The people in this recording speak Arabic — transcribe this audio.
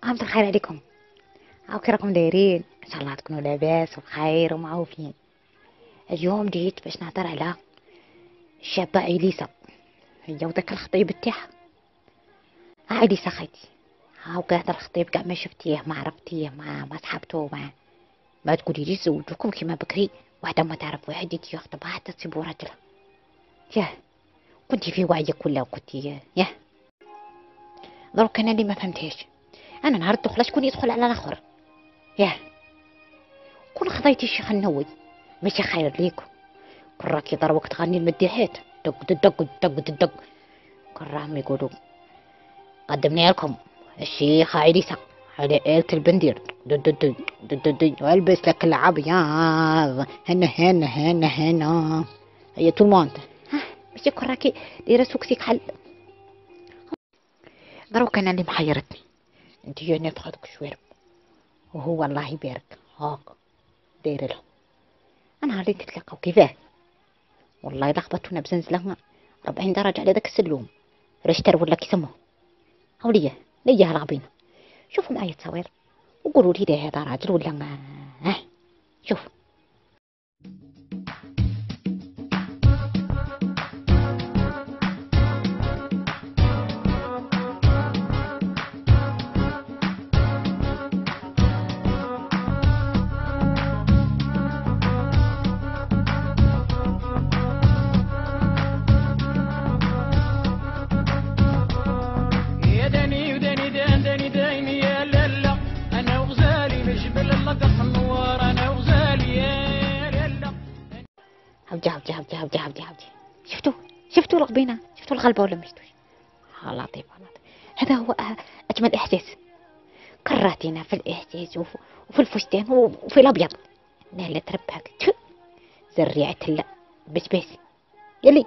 مساء الخير عليكم. هاو كي راكم دايرين؟ ان شاء الله تكونوا لاباس وبخير ومعوفين. اليوم جيت باش نهضر على الشابة إليسا، هي وداك الخطيب تاعها. إليسا خيتي، هاو كاع الخطيب كاع ما شفتيه ما عرفتيه ما صحبتو ما تقولي لي زوجكم كيما بكري. واحدة ما تعرف واحد يجي يخطبها حتى تصيبو راجلها. ياه كنتي في وعيك ولا كنتي ياه؟ دروك انا اللي ما فهمتهاش، انا نهار الدخله شكون يدخل على الاخر؟ ياه كون خضيتي الشيخ النووي ماشي خير ليكم. كون راكي ضربك تغني المديحات دق دق دق دق. كون راهم يقولوا قدمنا لكم الشيخ عيسى على آلة البندير دد دد دد دد والبس لك الابيض هنا هنا هنا هنا. هي تو الموند ماشي كون راكي دايره سوكسيك حل. دروك انا اللي محيرتني، انتي نفخدك شويرب وهو الله يبارك هاك داير لهم. انا اللي تتلاقاو كيفاه؟ والله لخبطونا بزنزلة 40 درجة على داك السلوم. رشتر ولا كيسموه هوليه ليا هالغبينة. شوفوا معايا التصاوير وقولوا لي ده هذا راجل ولا ما شوف. يا دني ودني دان دني دايني يا لالا، انا وغزالي نجبل اللقط النوار، انا وغزالي يا لالا. هودي شفتوا الغبينة، شفتوا الغلبة ولا ما شفتوش؟ لطيف لطيف. هذا هو أجمل إحساس. كرهتينا في الإحساس وفي الفستان وفي الأبيض. لا تربحك زريعة لا بس يلي